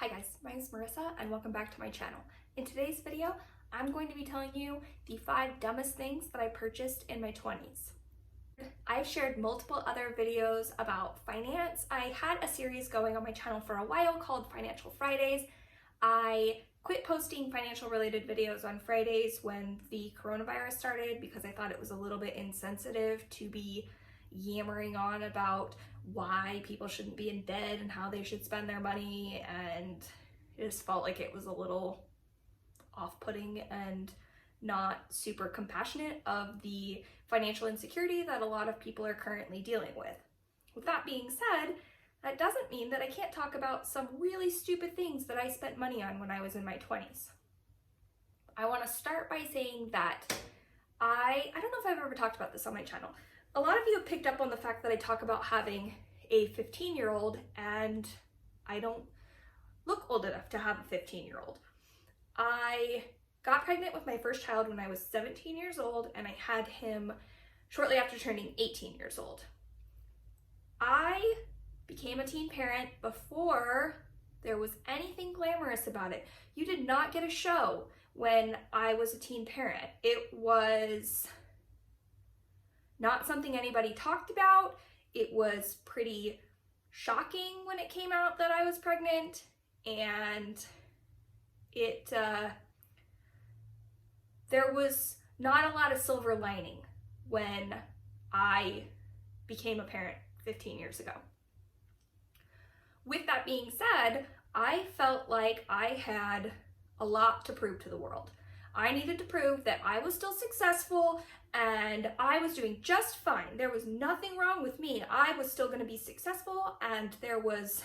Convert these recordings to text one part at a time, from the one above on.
Hi guys, my name is Marissa and welcome back to my channel. In today's video, I'm going to be telling you the 5 dumbest things that I purchased in my 20s. I've shared multiple other videos about finance. I had a series going on my channel for a while called Financial Fridays. I quit posting financial related videos on Fridays when the coronavirus started because I thought it was a little bit insensitive to be yammering on about why people shouldn't be in debt and how they should spend their money, and it just felt like it was a little off-putting and not super compassionate of the financial insecurity that a lot of people are currently dealing with. With that being said, that doesn't mean that I can't talk about some really stupid things that I spent money on when I was in my 20s. I want to start by saying that I don't know if I've ever talked about this on my channel. A lot of you have picked up on the fact that I talk about having a 15-year-old and I don't look old enough to have a 15-year-old. I got pregnant with my first child when I was 17 years old and I had him shortly after turning 18 years old. I became a teen parent before there was anything glamorous about it. You did not get a show when I was a teen parent. It was not something anybody talked about. It was pretty shocking when it came out that I was pregnant, and there was not a lot of silver lining when I became a parent 15 years ago. With that being said, I felt like I had a lot to prove to the world. I needed to prove that I was still successful and I was doing just fine. There was nothing wrong with me. I was still going to be successful, and there was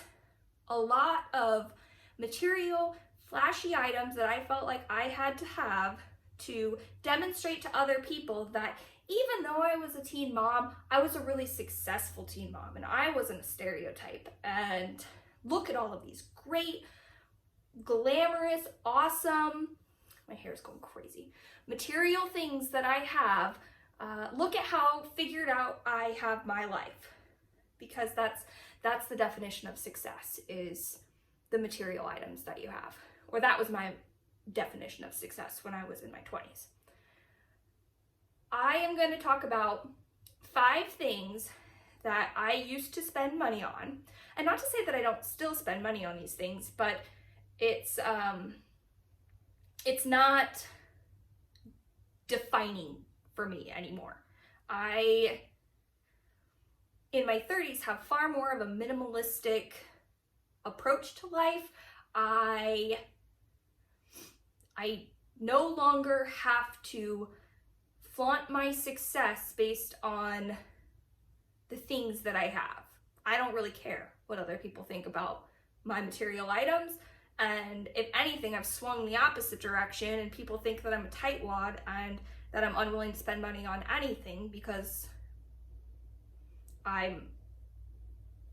a lot of material, flashy items that I felt like I had to have to demonstrate to other people that even though I was a teen mom, I was a really successful teen mom and I wasn't a stereotype. And look at all of these great, glamorous, awesome, my hair is going crazy, material things that I have. Look at how figured out I have my life, because that's the definition of success, is the material items that you have. Or that was my definition of success when I was in my 20s. I am going to talk about 5 things that I used to spend money on. And not to say that I don't still spend money on these things, but it's not defining for me anymore. I, in my 30s, have far more of a minimalistic approach to life. I no longer have to flaunt my success based on the things that I have. I don't really care what other people think about my material items. And if anything, I've swung the opposite direction and people think that I'm a tightwad and that I'm unwilling to spend money on anything because I'm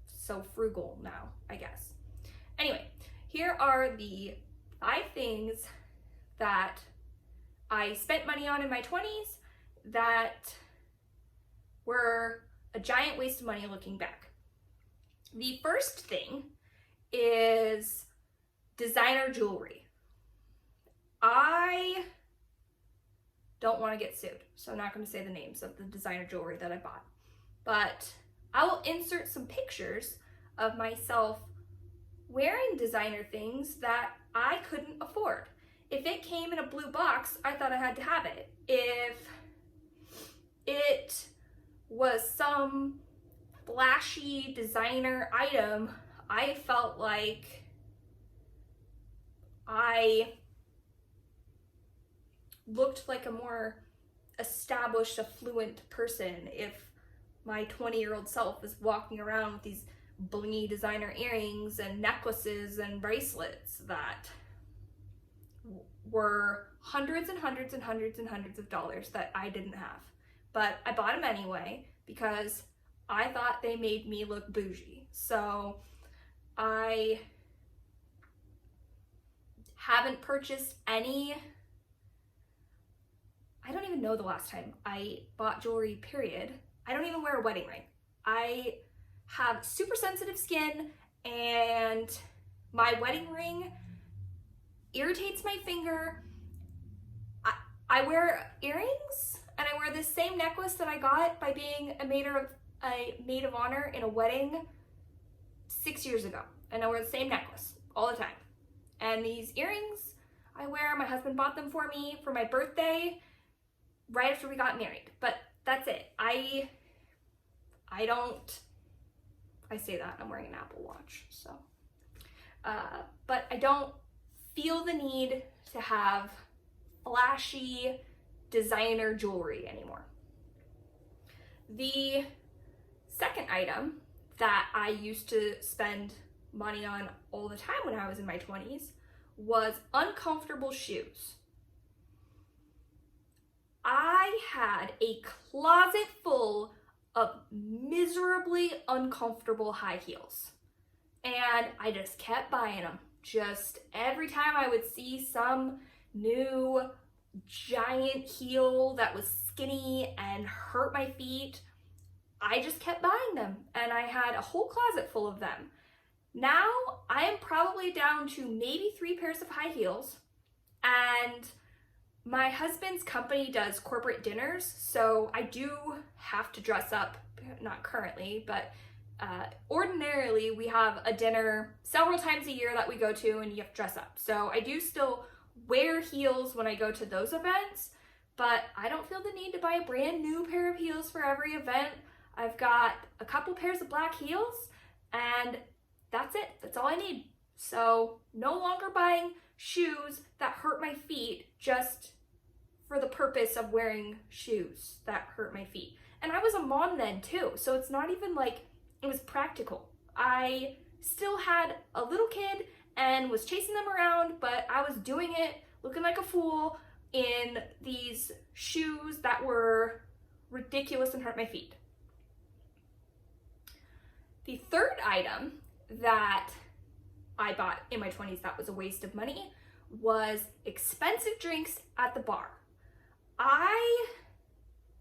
so frugal now, I guess. Anyway, here are the 5 things that I spent money on in my 20s that were a giant waste of money looking back. The first thing is designer jewelry. I don't want to get sued, so I'm not going to say the names of the designer jewelry that I bought, but I will insert some pictures of myself wearing designer things that I couldn't afford. If it came in a blue box, I thought I had to have it. If it was some flashy designer item, I felt like I looked like a more established, affluent person if my 20-year-old self was walking around with these blingy designer earrings and necklaces and bracelets that were hundreds and hundreds and hundreds and hundreds of dollars that I didn't have. But I bought them anyway because I thought they made me look bougie. So I haven't purchased any. I don't even know the last time I bought jewelry, period. I don't even wear a wedding ring. I have super sensitive skin and My wedding ring irritates my finger. I wear earrings, and I wear this same necklace that I got by being a maid of honor in a wedding 6 years ago. And I wear the same necklace all the time. And these earrings I wear, my husband bought them for me for my birthday right after we got married. But that's it. I say that, I'm wearing an Apple Watch, so. But I don't feel the need to have flashy designer jewelry anymore. The second item that I used to spend money on all the time when I was in my 20s was uncomfortable shoes. I had a closet full of miserably uncomfortable high heels, and I just kept buying them. Just every time I would see some new giant heel that was skinny and hurt my feet, I just kept buying them, and I had a whole closet full of them. Now I am probably down to maybe 3 pairs of high heels, and my husband's company does corporate dinners, so I do have to dress up, not currently, but ordinarily we have a dinner several times a year that we go to and you have to dress up. So I do still wear heels when I go to those events, but I don't feel the need to buy a brand new pair of heels for every event. I've got a couple pairs of black heels, and that's it. That's all I need. So no longer buying shoes that hurt my feet just for the purpose of wearing shoes that hurt my feet. And I was a mom then too, so it's not even like it was practical. I still had a little kid and was chasing them around, but I was doing it looking like a fool in these shoes that were ridiculous and hurt my feet. The third item that I bought in my 20s that was a waste of money was expensive drinks at the bar. I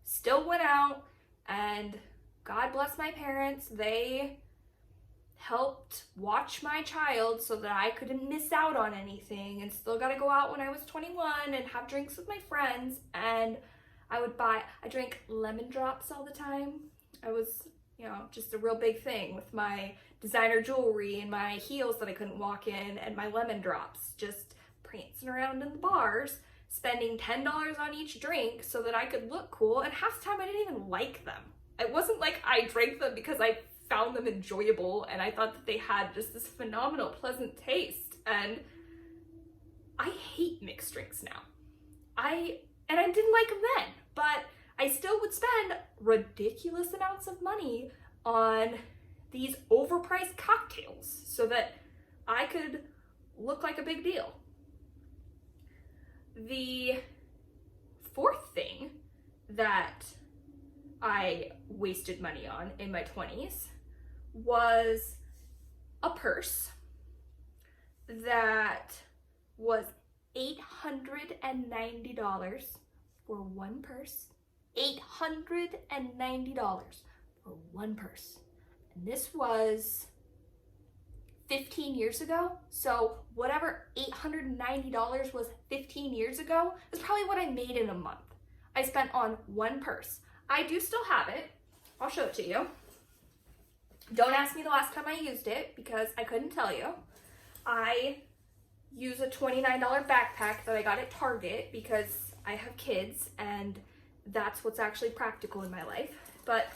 still went out, and God bless my parents, they helped watch my child so that I couldn't miss out on anything, and still got to go out when I was 21 and have drinks with my friends. And I drank lemon drops all the time. I was, just a real big thing with my designer jewelry and my heels that I couldn't walk in and my lemon drops, just prancing around in the bars, spending $10 on each drink so that I could look cool, and half the time I didn't even like them. It wasn't like I drank them because I found them enjoyable and I thought that they had just this phenomenal, pleasant taste. And I hate mixed drinks now. I didn't like them then, but I still would spend ridiculous amounts of money on these overpriced cocktails so that I could look like a big deal. The fourth thing that I wasted money on in my 20s was a purse that was $890 for one purse. $890 for one purse. And this was 15 years ago. So whatever $890 was 15 years ago is probably what I made in a month. I spent on one purse. I do still have it. I'll show it to you. Don't ask me the last time I used it because I couldn't tell you. I use a $29 backpack that I got at Target because I have kids and that's what's actually practical in my life. But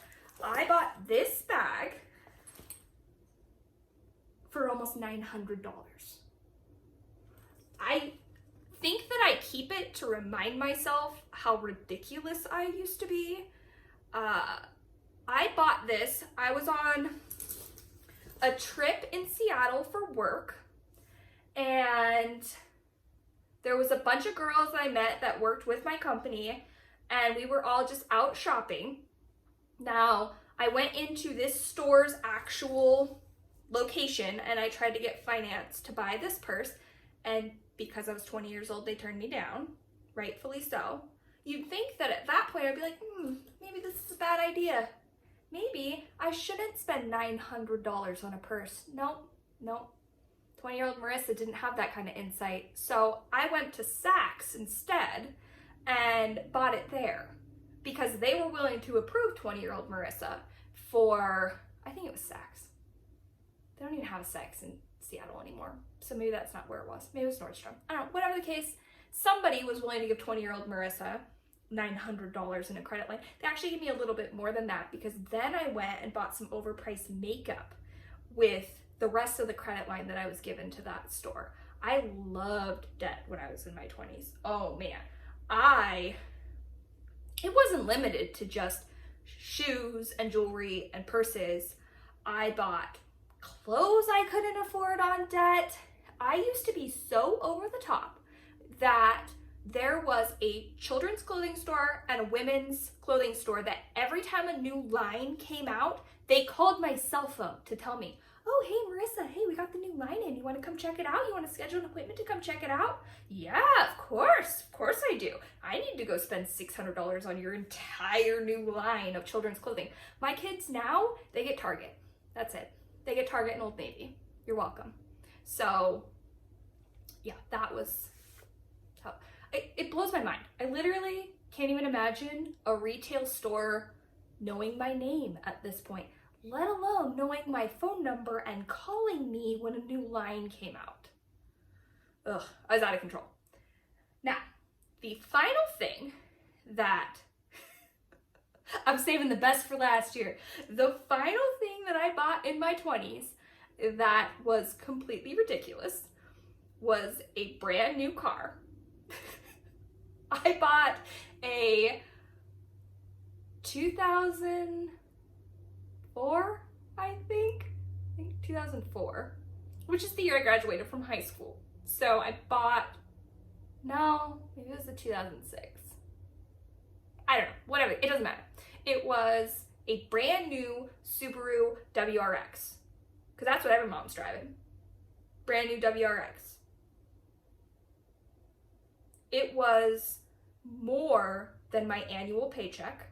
I bought this bag for almost $900. I think that I keep it to remind myself how ridiculous I used to be. I bought this. I was on a trip in Seattle for work, and there was a bunch of girls that I met that worked with my company, and we were all just out shopping. Now, I went into this store's actual location and I tried to get finance to buy this purse, and because I was 20 years old, they turned me down, rightfully so. You'd think that at that point I'd be like, maybe this is a bad idea. Maybe I shouldn't spend $900 on a purse. Nope. 20-year-old Marissa didn't have that kind of insight. So I went to Saks instead and bought it there because they were willing to approve 20-year-old Marissa for, I think it was Saks. They don't even have a Saks in Seattle anymore. So maybe that's not where it was. Maybe it was Nordstrom. I don't know. Whatever the case, somebody was willing to give 20-year-old Marissa $900 in a credit line. They actually gave me a little bit more than that because then I went and bought some overpriced makeup with the rest of the credit line that I was given to that store. I loved debt when I was in my 20s. Oh man, it wasn't limited to just shoes and jewelry and purses. I bought clothes I couldn't afford on debt. I used to be so over the top that there was a children's clothing store and a women's clothing store that every time a new line came out, they called my cell phone to tell me, oh, hey, Marissa, hey, we got the new line in. You want to come check it out? You want to schedule an appointment to come check it out? Yeah, of course I do. I need to go spend $600 on your entire new line of children's clothing. My kids now, they get Target. That's it. They get Target and Old Navy. You're welcome. So yeah, that was how, it blows my mind. I literally can't even imagine a retail store knowing my name at this point, let alone knowing my phone number and calling me when a new line came out. Ugh, I was out of control. Now, the final thing that I'm saving the best for last year. The final thing that I bought in my 20s that was completely ridiculous was a brand new car. I bought a 2004, I think 2004, which is the year I graduated from high school. So I bought, no, maybe it was the 2006. I don't know, whatever, it doesn't matter. It was a brand new Subaru WRX, because that's what every mom's driving. Brand new WRX. It was more than my annual paycheck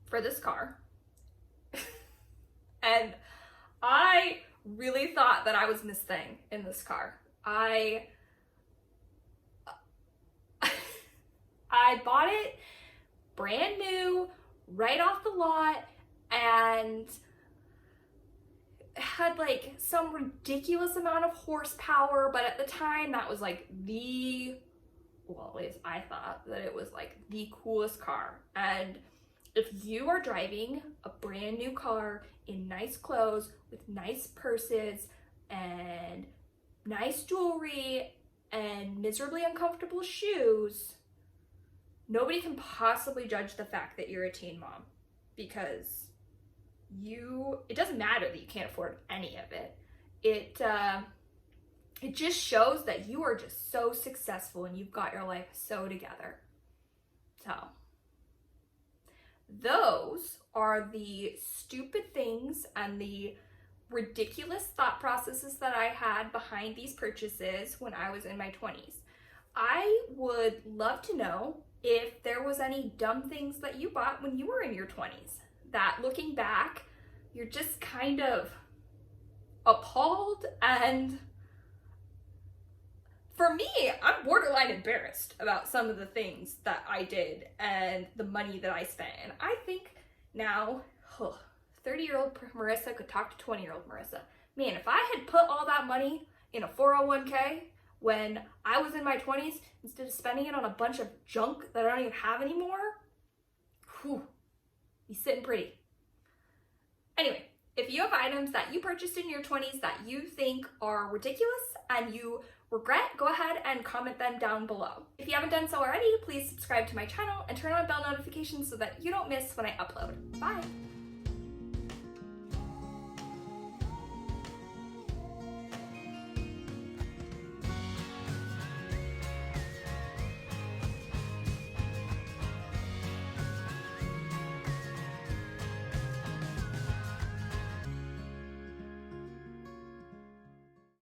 for this car. And I really thought that I was Miss Thing in this car. I bought it brand new, right off the lot, and had like some ridiculous amount of horsepower, but at the time that was like well, at least I thought that it was like the coolest car. And if you are driving a brand new car in nice clothes with nice purses and nice jewelry and miserably uncomfortable shoes, nobody can possibly judge the fact that you're a teen mom, because it doesn't matter that you can't afford any of it. It just shows that you are just so successful and you've got your life so together. So those are the stupid things and the ridiculous thought processes that I had behind these purchases when I was in my 20s. I would love to know if there was any dumb things that you bought when you were in your 20s that, looking back, you're just kind of appalled. And for me, I'm borderline embarrassed about some of the things that I did and the money that I spent. And I think now, 30-year-old Marissa could talk to 20-year-old Marissa. Man, if I had put all that money in a 401k when I was in my 20s, instead of spending it on a bunch of junk that I don't even have anymore, be sitting pretty. Anyway, if you have items that you purchased in your 20s that you think are ridiculous and you regret, go ahead and comment them down below. If you haven't done so already, please subscribe to my channel and turn on bell notifications so that you don't miss when I upload. Bye!